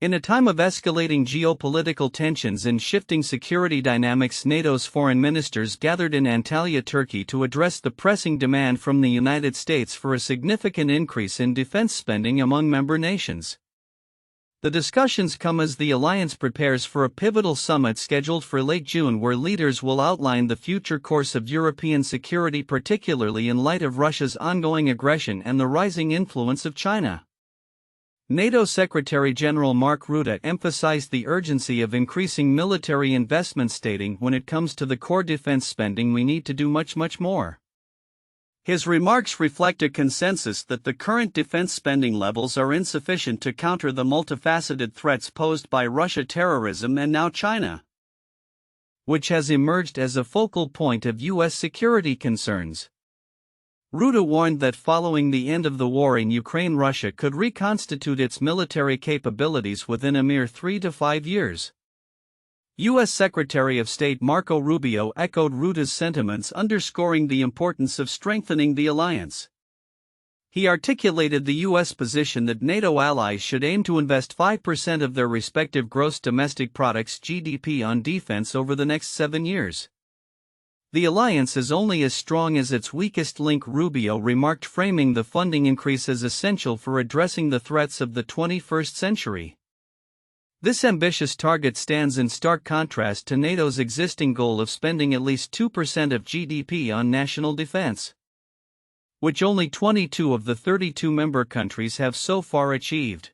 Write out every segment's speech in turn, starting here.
In a time of escalating geopolitical tensions and shifting security dynamics, NATO's foreign ministers gathered in Antalya, Turkey to address the pressing demand from the United States for a significant increase in defense spending among member nations. The discussions come as the alliance prepares for a pivotal summit scheduled for late June, where leaders will outline the future course of European security, particularly in light of Russia's ongoing aggression and the rising influence of China. NATO Secretary-General Mark Rutte emphasized the urgency of increasing military investment, stating, "When it comes to the core defense spending, we need to do much more." His remarks reflect a consensus that the current defense spending levels are insufficient to counter the multifaceted threats posed by Russia, terrorism, and now China, which has emerged as a focal point of U.S. security concerns. Rutte warned that following the end of the war in Ukraine, Russia could reconstitute its military capabilities within a mere 3 to 5 years. U.S. Secretary of State Marco Rubio echoed Rutte's sentiments, underscoring the importance of strengthening the alliance. He articulated the U.S. position that NATO allies should aim to invest 5% of their respective gross domestic products (GDP) on defense over the next 7 years. The alliance is only as strong as its weakest link, Rubio remarked, framing the funding increase as essential for addressing the threats of the 21st century. This ambitious target stands in stark contrast to NATO's existing goal of spending at least 2% of GDP on national defense, which only 22 of the 32 member countries have so far achieved.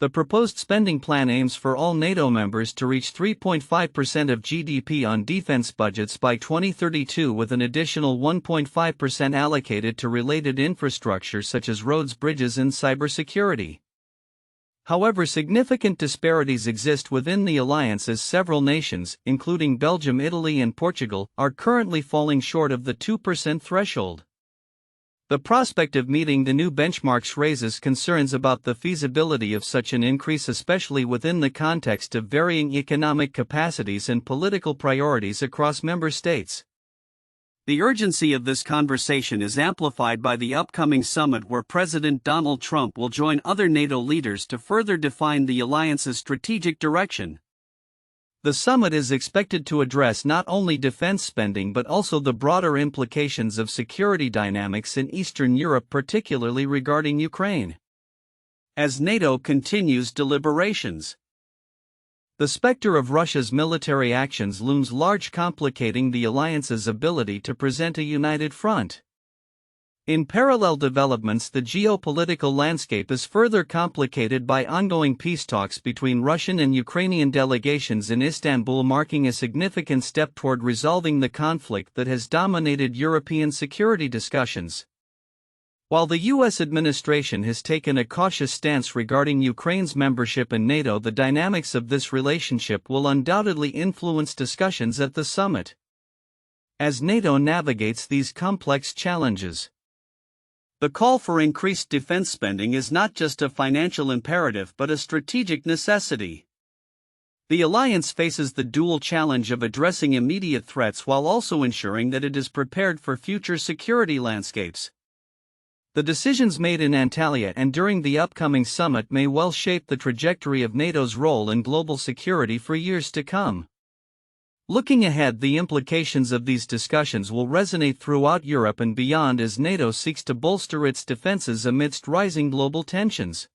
The proposed spending plan aims for all NATO members to reach 3.5% of GDP on defense budgets by 2032, with an additional 1.5% allocated to related infrastructure such as roads, bridges, and cybersecurity. However, significant disparities exist within the alliance, as several nations, including Belgium, Italy, and Portugal, are currently falling short of the 2% threshold. The prospect of meeting the new benchmarks raises concerns about the feasibility of such an increase, especially within the context of varying economic capacities and political priorities across member states. The urgency of this conversation is amplified by the upcoming summit, where President Donald Trump will join other NATO leaders to further define the alliance's strategic direction. The summit is expected to address not only defense spending but also the broader implications of security dynamics in Eastern Europe, particularly regarding Ukraine. As NATO continues deliberations, the specter of Russia's military actions looms large, complicating the alliance's ability to present a united front. In parallel developments, the geopolitical landscape is further complicated by ongoing peace talks between Russian and Ukrainian delegations in Istanbul, marking a significant step toward resolving the conflict that has dominated European security discussions. While the U.S. administration has taken a cautious stance regarding Ukraine's membership in NATO, the dynamics of this relationship will undoubtedly influence discussions at the summit. As NATO navigates these complex challenges, the call for increased defense spending is not just a financial imperative but a strategic necessity. The alliance faces the dual challenge of addressing immediate threats while also ensuring that it is prepared for future security landscapes. The decisions made in Antalya and during the upcoming summit may well shape the trajectory of NATO's role in global security for years to come. Looking ahead, the implications of these discussions will resonate throughout Europe and beyond as NATO seeks to bolster its defenses amidst rising global tensions.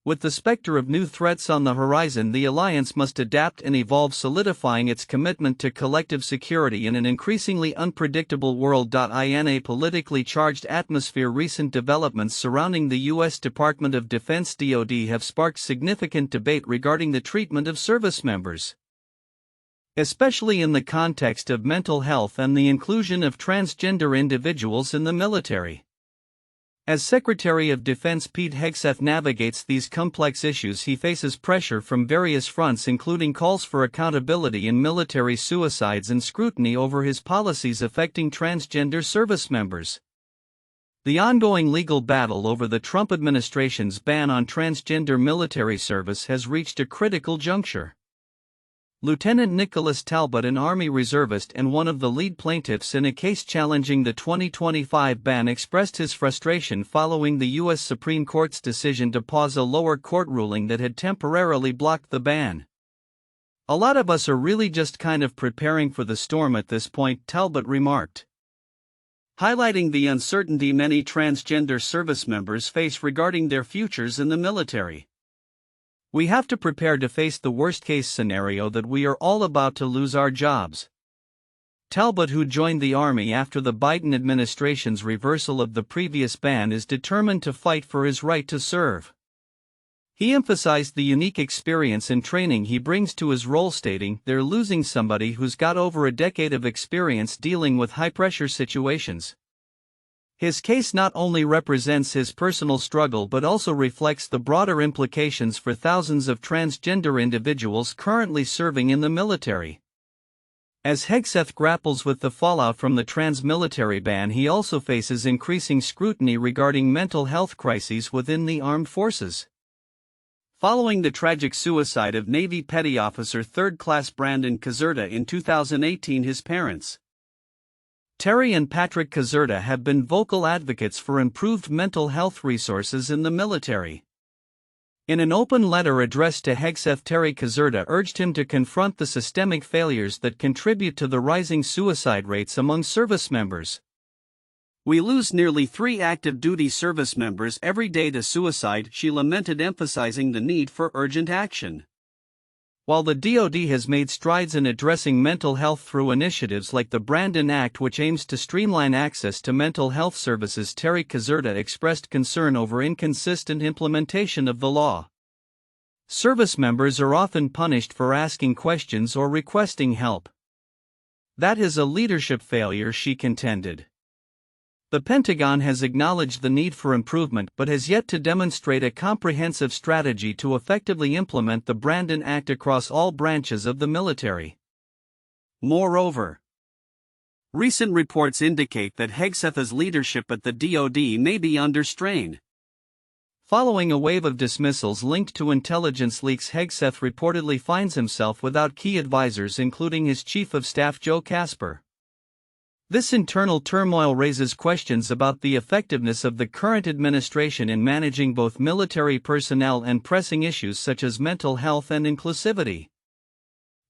With the specter of new threats on the horizon, the alliance must adapt and evolve, solidifying its commitment to collective security in an increasingly unpredictable world. In a politically charged atmosphere, recent developments surrounding the U.S. Department of Defense (DoD) have sparked significant debate regarding the treatment of service members, especially in the context of mental health and the inclusion of transgender individuals in the military. As Secretary of Defense Pete Hegseth navigates these complex issues, he faces pressure from various fronts, including calls for accountability in military suicides and scrutiny over his policies affecting transgender service members. The ongoing legal battle over the Trump administration's ban on transgender military service has reached a critical juncture. Lieutenant Nicholas Talbot, an Army reservist and one of the lead plaintiffs in a case challenging the 2025 ban, expressed his frustration following the U.S. Supreme Court's decision to pause a lower court ruling that had temporarily blocked the ban. "A lot of us are really just kind of preparing for the storm at this point," Talbot remarked, highlighting the uncertainty many transgender service members face regarding their futures in the military. "We have to prepare to face the worst-case scenario that we are all about to lose our jobs." Talbot, who joined the Army after the Biden administration's reversal of the previous ban, is determined to fight for his right to serve. He emphasized the unique experience and training he brings to his role, stating, "They're losing somebody who's got over a decade of experience dealing with high-pressure situations." His case not only represents his personal struggle but also reflects the broader implications for thousands of transgender individuals currently serving in the military. As Hegseth grapples with the fallout from the trans-military ban, he also faces increasing scrutiny regarding mental health crises within the armed forces. Following the tragic suicide of Navy Petty Officer 3rd Class Brandon Caserta in 2018, his parents, Terry and Patrick Caserta, have been vocal advocates for improved mental health resources in the military. In an open letter addressed to Hegseth, Terry Caserta urged him to confront the systemic failures that contribute to the rising suicide rates among service members. "We lose nearly 3 active duty service members every day to suicide," she lamented, emphasizing the need for urgent action. While the DoD has made strides in addressing mental health through initiatives like the Brandon Act, which aims to streamline access to mental health services, Terry Caserta expressed concern over inconsistent implementation of the law. "Service members are often punished for asking questions or requesting help. That is a leadership failure," she contended. The Pentagon has acknowledged the need for improvement but has yet to demonstrate a comprehensive strategy to effectively implement the Brandon Act across all branches of the military. Moreover, recent reports indicate that Hegseth's leadership at the DoD may be under strain. Following a wave of dismissals linked to intelligence leaks, Hegseth reportedly finds himself without key advisors, including his Chief of Staff Joe Casper. This internal turmoil raises questions about the effectiveness of the current administration in managing both military personnel and pressing issues such as mental health and inclusivity.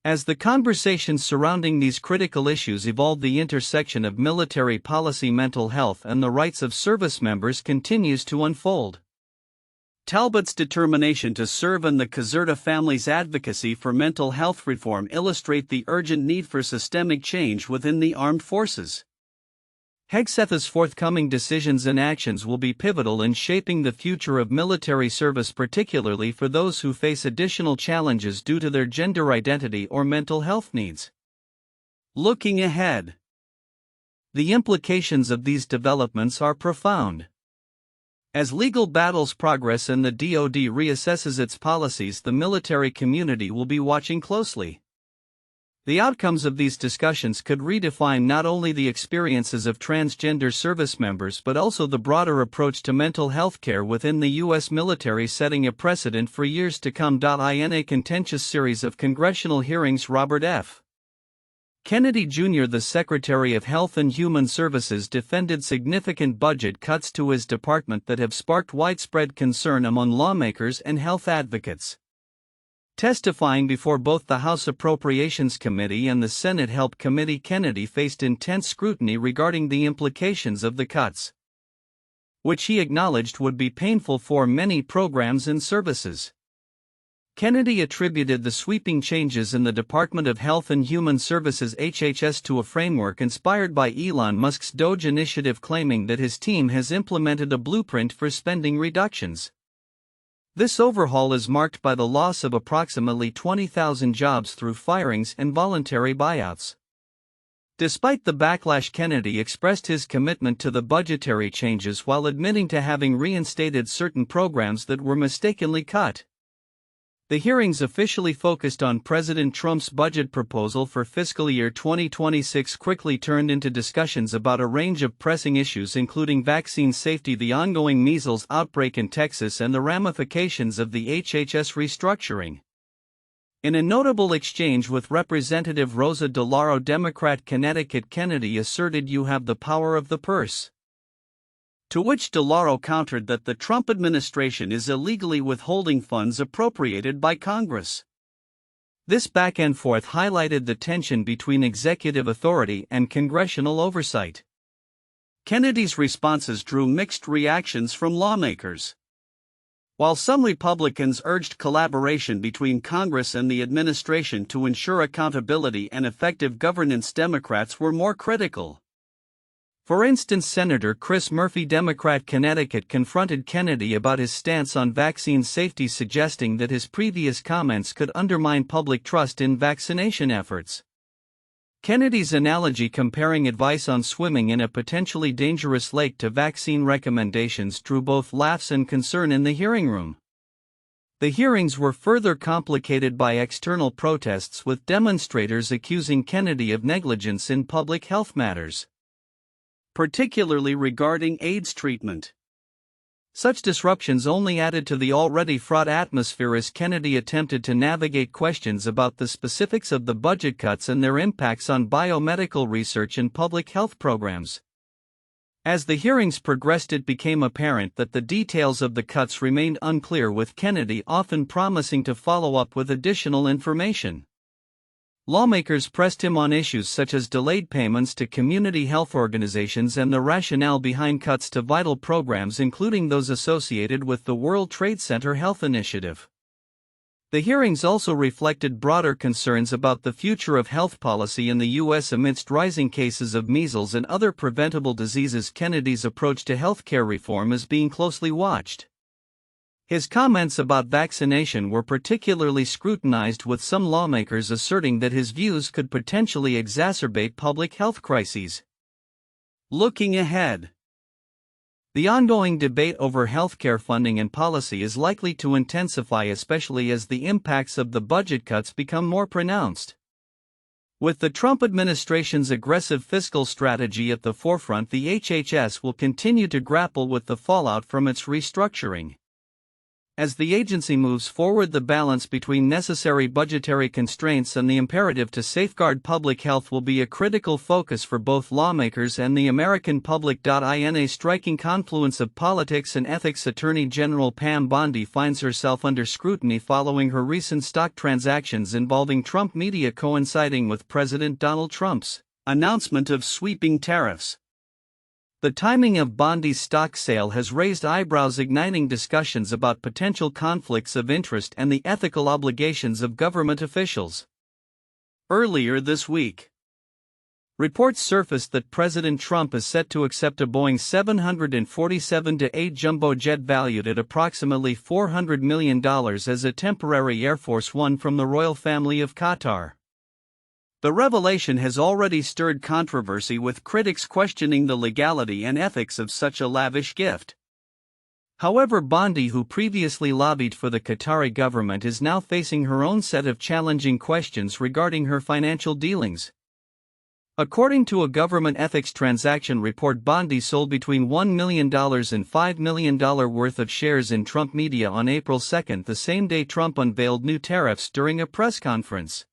As the conversations surrounding these critical issues evolve, the intersection of military policy, mental health, and the rights of service members continues to unfold. Talbot's determination to serve and the Caserta family's advocacy for mental health reform illustrate the urgent need for systemic change within the armed forces. Hegseth's forthcoming decisions and actions will be pivotal in shaping the future of military service, particularly for those who face additional challenges due to their gender identity or mental health needs. Looking ahead, the implications of these developments are profound. As legal battles progress and the DoD reassesses its policies, the military community will be watching closely. The outcomes of these discussions could redefine not only the experiences of transgender service members but also the broader approach to mental health care within the U.S. military, setting a precedent for years to come. In a contentious series of congressional hearings, Robert F. Kennedy Jr., the Secretary of Health and Human Services, defended significant budget cuts to his department that have sparked widespread concern among lawmakers and health advocates. Testifying before both the House Appropriations Committee and the Senate Help Committee, Kennedy faced intense scrutiny regarding the implications of the cuts, which he acknowledged would be painful for many programs and services. Kennedy attributed the sweeping changes in the Department of Health and Human Services (HHS) to a framework inspired by Elon Musk's DOGE initiative, claiming that his team has implemented a blueprint for spending reductions. This overhaul is marked by the loss of approximately 20,000 jobs through firings and voluntary buyouts. Despite the backlash, Kennedy expressed his commitment to the budgetary changes while admitting to having reinstated certain programs that were mistakenly cut. The hearings officially focused on President Trump's budget proposal for fiscal year 2026 quickly turned into discussions about a range of pressing issues, including vaccine safety, the ongoing measles outbreak in Texas, and the ramifications of the HHS restructuring. In a notable exchange with Representative Rosa DeLauro, Democrat Connecticut, Kennedy asserted, "You have the power of the purse." To which DeLauro countered that the Trump administration is illegally withholding funds appropriated by Congress. This back and forth highlighted the tension between executive authority and congressional oversight. Kennedy's responses drew mixed reactions from lawmakers. While some Republicans urged collaboration between Congress and the administration to ensure accountability and effective governance, Democrats were more critical. For instance, Senator Chris Murphy, Democrat, Connecticut, confronted Kennedy about his stance on vaccine safety, suggesting that his previous comments could undermine public trust in vaccination efforts. Kennedy's analogy comparing advice on swimming in a potentially dangerous lake to vaccine recommendations drew both laughs and concern in the hearing room. The hearings were further complicated by external protests, with demonstrators accusing Kennedy of negligence in public health matters, particularly regarding AIDS treatment. Such disruptions only added to the already fraught atmosphere as Kennedy attempted to navigate questions about the specifics of the budget cuts and their impacts on biomedical research and public health programs. As the hearings progressed, it became apparent that the details of the cuts remained unclear, with Kennedy often promising to follow up with additional information. Lawmakers pressed him on issues such as delayed payments to community health organizations and the rationale behind cuts to vital programs, including those associated with the World Trade Center Health Initiative. The hearings also reflected broader concerns about the future of health policy in the U.S. amidst rising cases of measles and other preventable diseases. Kennedy's approach to healthcare reform is being closely watched. His comments about vaccination were particularly scrutinized, with some lawmakers asserting that his views could potentially exacerbate public health crises. Looking ahead, the ongoing debate over healthcare funding and policy is likely to intensify, especially as the impacts of the budget cuts become more pronounced. With the Trump administration's aggressive fiscal strategy at the forefront, the HHS will continue to grapple with the fallout from its restructuring. As the agency moves forward, the balance between necessary budgetary constraints and the imperative to safeguard public health will be a critical focus for both lawmakers and the American public. In a striking confluence of politics and ethics, Attorney General Pam Bondi finds herself under scrutiny following her recent stock transactions involving Trump media, coinciding with President Donald Trump's announcement of sweeping tariffs. The timing of Bondi's stock sale has raised eyebrows, igniting discussions about potential conflicts of interest and the ethical obligations of government officials. Earlier this week, reports surfaced that President Trump is set to accept a Boeing 747-8 jumbo jet valued at approximately $400 million as a temporary Air Force One from the royal family of Qatar. The revelation has already stirred controversy, with critics questioning the legality and ethics of such a lavish gift. However, Bondi, who previously lobbied for the Qatari government, is now facing her own set of challenging questions regarding her financial dealings. According to a government ethics transaction report, Bondi sold between $1 million and $5 million worth of shares in Trump Media on April 2, the same day Trump unveiled new tariffs, during a press conference.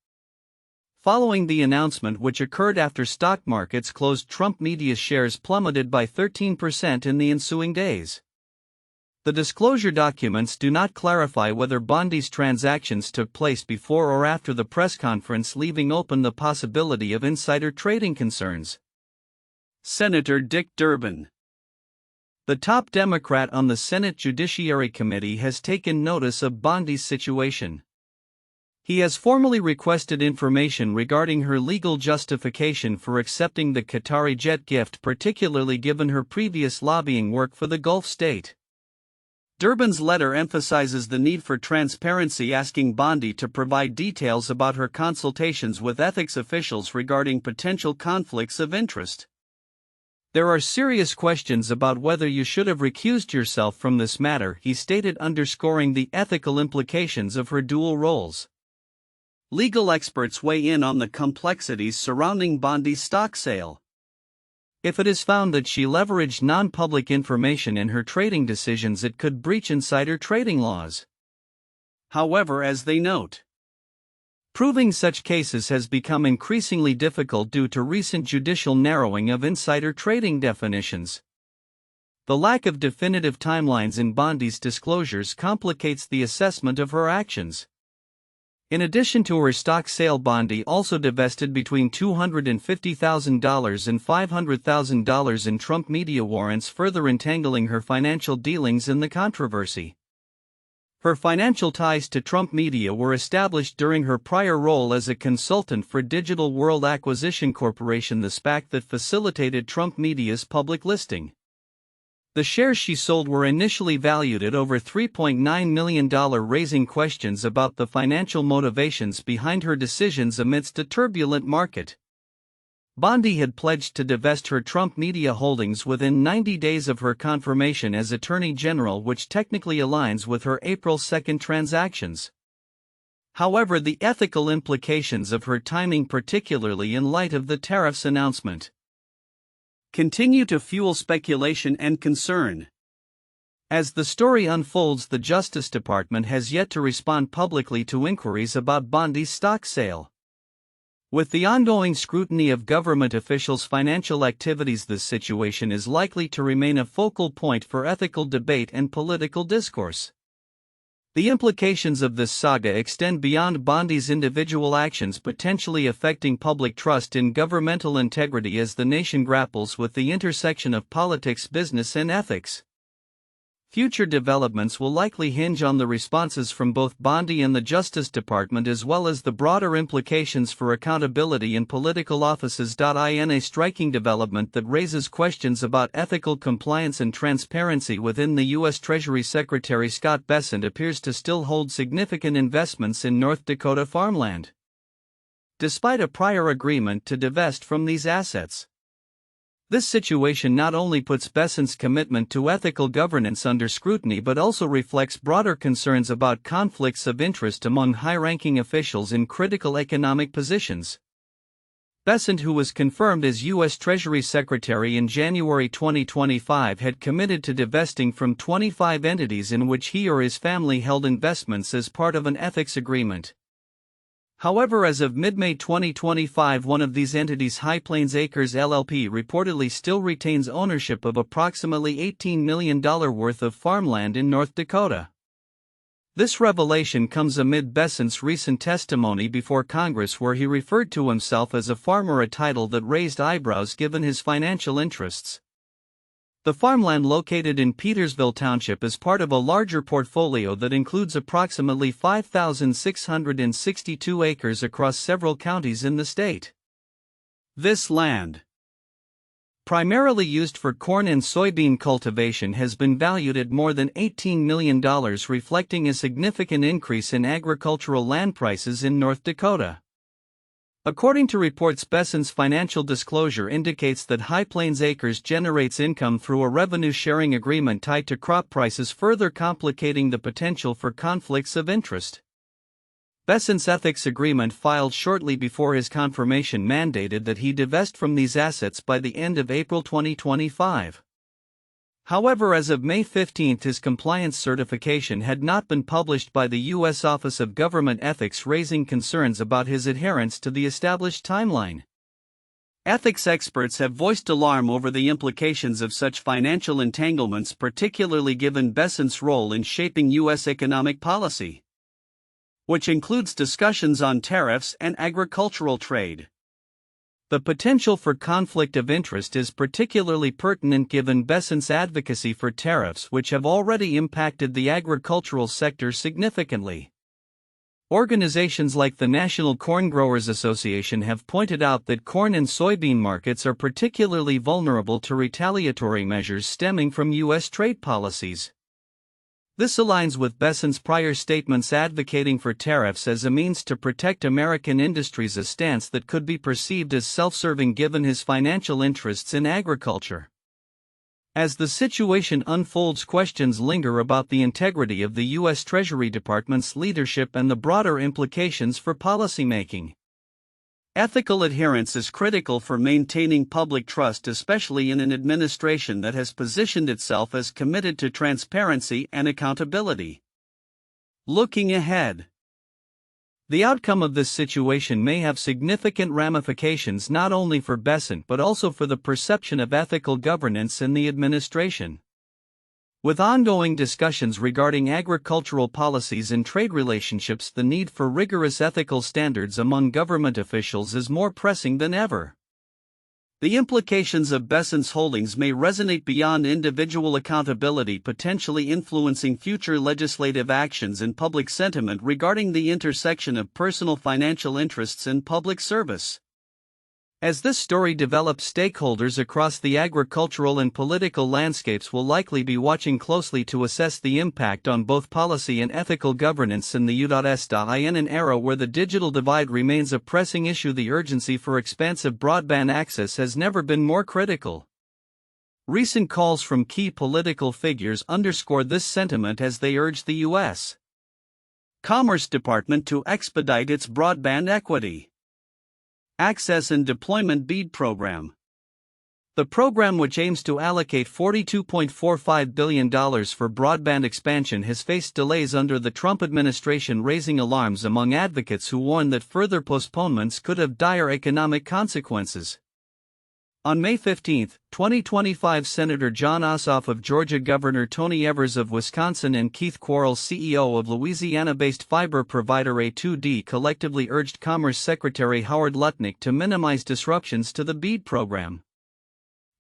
Following the announcement, which occurred after stock markets closed, Trump Media's shares plummeted by 13% in the ensuing days. The disclosure documents do not clarify whether Bondi's transactions took place before or after the press conference, leaving open the possibility of insider trading concerns. Senator Dick Durbin, the top Democrat on the Senate Judiciary Committee, has taken notice of Bondi's situation. He has formally requested information regarding her legal justification for accepting the Qatari jet gift, particularly given her previous lobbying work for the Gulf state. Durbin's letter emphasizes the need for transparency, asking Bondi to provide details about her consultations with ethics officials regarding potential conflicts of interest. "There are serious questions about whether you should have recused yourself from this matter," he stated, underscoring the ethical implications of her dual roles. Legal experts weigh in on the complexities surrounding Bondi's stock sale. If it is found that she leveraged non-public information in her trading decisions, it could breach insider trading laws. However, as they note, Proving such cases has become increasingly difficult due to recent judicial narrowing of insider trading definitions. The lack of definitive timelines in Bondi's disclosures complicates the assessment of her actions. In addition to her stock sale, Bondi also divested between $250,000 and $500,000 in Trump media warrants, further entangling her financial dealings in the controversy. Her financial ties to Trump media were established during her prior role as a consultant for Digital World Acquisition Corporation, the SPAC that facilitated Trump media's public listing. The shares she sold were initially valued at over $3.9 million, raising questions about the financial motivations behind her decisions amidst a turbulent market. Bondi had pledged to divest her Trump media holdings within 90 days of her confirmation as Attorney General, which technically aligns with her April 2 transactions. However, the ethical implications of her timing, particularly in light of the tariffs announcement, continue to fuel speculation and concern. As the story unfolds, the Justice Department has yet to respond publicly to inquiries about Bondi's stock sale. With the ongoing scrutiny of government officials' financial activities, this situation is likely to remain a focal point for ethical debate and political discourse. The implications of this saga extend beyond Bondi's individual actions, potentially affecting public trust in governmental integrity as the nation grapples with the intersection of politics, business, and ethics. Future developments will likely hinge on the responses from both Bondi and the Justice Department, as well as the broader implications for accountability in political offices. In a striking development that raises questions about ethical compliance and transparency within the U.S. Treasury Secretary Scott Bessent appears to still hold significant investments in North Dakota farmland, despite a prior agreement to divest from these assets. This situation not only puts Bessent's commitment to ethical governance under scrutiny but also reflects broader concerns about conflicts of interest among high-ranking officials in critical economic positions. Bessent, who was confirmed as U.S. Treasury Secretary in January 2025, had committed to divesting from 25 entities in which he or his family held investments as part of an ethics agreement. However, as of mid-May 2025, one of these entities, High Plains Acres LLP, reportedly still retains ownership of approximately $18 million worth of farmland in North Dakota. This revelation comes amid Bessent's recent testimony before Congress, where he referred to himself as a farmer, a title that raised eyebrows given his financial interests. The farmland located in Petersville Township is part of a larger portfolio that includes approximately 5,662 acres across several counties in the state. This land, primarily used for corn and soybean cultivation, has been valued at more than $18 million, reflecting a significant increase in agricultural land prices in North Dakota. According to reports, Bessent's financial disclosure indicates that High Plains Acres generates income through a revenue-sharing agreement tied to crop prices, further complicating the potential for conflicts of interest. Bessent's ethics agreement, filed shortly before his confirmation, mandated that he divest from these assets by the end of April 2025. However, as of May 15, his compliance certification had not been published by the U.S. Office of Government Ethics, raising concerns about his adherence to the established timeline. Ethics experts have voiced alarm over the implications of such financial entanglements, particularly given Bessent's role in shaping U.S. economic policy, which includes discussions on tariffs and agricultural trade. The potential for conflict of interest is particularly pertinent given Bessent's advocacy for tariffs, which have already impacted the agricultural sector significantly. Organizations like the National Corn Growers Association have pointed out that corn and soybean markets are particularly vulnerable to retaliatory measures stemming from U.S. trade policies. This aligns with Bessent's prior statements advocating for tariffs as a means to protect American industries, a stance that could be perceived as self-serving given his financial interests in agriculture. As the situation unfolds, questions linger about the integrity of the U.S. Treasury Department's leadership and the broader implications for policymaking. Ethical adherence is critical for maintaining public trust, especially in an administration that has positioned itself as committed to transparency and accountability. Looking ahead, The outcome of this situation may have significant ramifications not only for BESANT but also for the perception of ethical governance in the administration. With ongoing discussions regarding agricultural policies and trade relationships, the need for rigorous ethical standards among government officials is more pressing than ever. The implications of BESANT's holdings may resonate beyond individual accountability, potentially influencing future legislative actions and public sentiment regarding the intersection of personal financial interests and public service. As this story develops, stakeholders across the agricultural and political landscapes will likely be watching closely to assess the impact on both policy and ethical governance in the U.S. In an era where the digital divide remains a pressing issue, the urgency for expansive broadband access has never been more critical. Recent calls from key political figures underscore this sentiment as they urge the U.S. Commerce Department to expedite its broadband equity access and deployment BEAD program. The program, which aims to allocate $42.45 billion for broadband expansion, has faced delays under the Trump administration, raising alarms among advocates who warn that further postponements could have dire economic consequences. On May 15, 2025, Senator Jon Ossoff of Georgia, Governor Tony Evers of Wisconsin, and Keith Quarles, CEO of Louisiana-based fiber provider A2D, collectively urged Commerce Secretary Howard Lutnick to minimize disruptions to the BEAD program.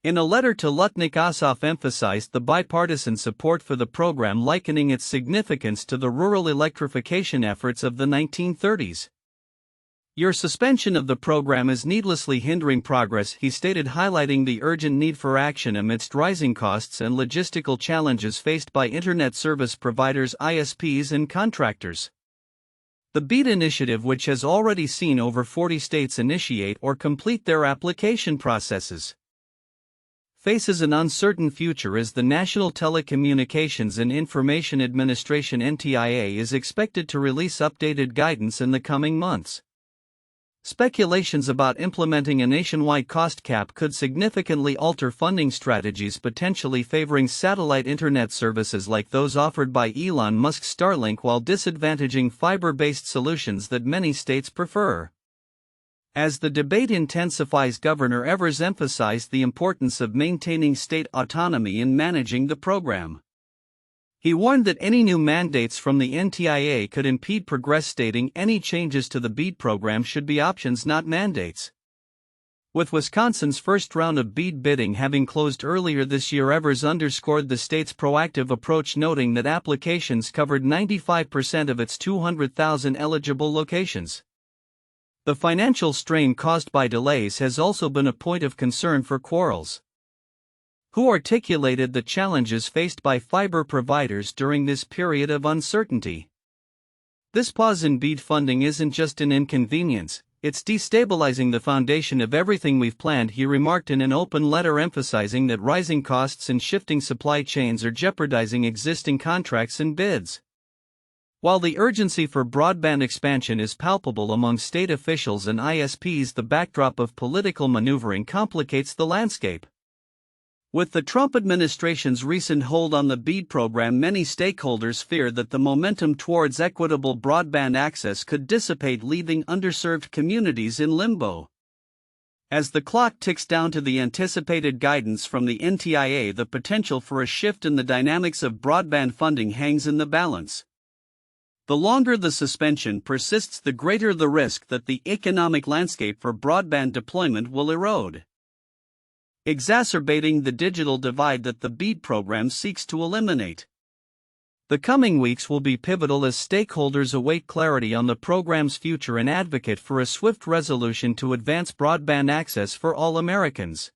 In a letter to Lutnick, Ossoff emphasized the bipartisan support for the program, likening its significance to the rural electrification efforts of the 1930s. "Your suspension of the program is needlessly hindering progress," he stated, highlighting the urgent need for action amidst rising costs and logistical challenges faced by internet service providers, ISPs, and contractors. The BEAD initiative, which has already seen over 40 states initiate or complete their application processes, faces an uncertain future as the National Telecommunications and Information Administration (NTIA) is expected to release updated guidance in the coming months. Speculations about implementing a nationwide cost cap could significantly alter funding strategies, potentially favoring satellite internet services like those offered by Elon Musk's Starlink while disadvantaging fiber-based solutions that many states prefer. As the debate intensifies, Governor Evers emphasized the importance of maintaining state autonomy in managing the program. He warned that any new mandates from the NTIA could impede progress, stating any changes to the BEAD program should be options, not mandates. With Wisconsin's first round of BEAD bidding having closed earlier this year, Evers underscored the state's proactive approach, noting that applications covered 95% of its 200,000 eligible locations. The financial strain caused by delays has also been a point of concern for Quarles, who articulated the challenges faced by fiber providers during this period of uncertainty. "This pause in BEAD funding isn't just an inconvenience, it's destabilizing the foundation of everything we've planned," he remarked in an open letter, emphasizing that rising costs and shifting supply chains are jeopardizing existing contracts and bids. While the urgency for broadband expansion is palpable among state officials and ISPs, the backdrop of political maneuvering complicates the landscape. With the Trump administration's recent hold on the BEAD program, many stakeholders fear that the momentum towards equitable broadband access could dissipate, leaving underserved communities in limbo. As the clock ticks down to the anticipated guidance from the NTIA, the potential for a shift in the dynamics of broadband funding hangs in the balance. The longer the suspension persists, the greater the risk that the economic landscape for broadband deployment will erode, exacerbating the digital divide that the BEAD program seeks to eliminate. The coming weeks will be pivotal as stakeholders await clarity on the program's future and advocate for a swift resolution to advance broadband access for all Americans.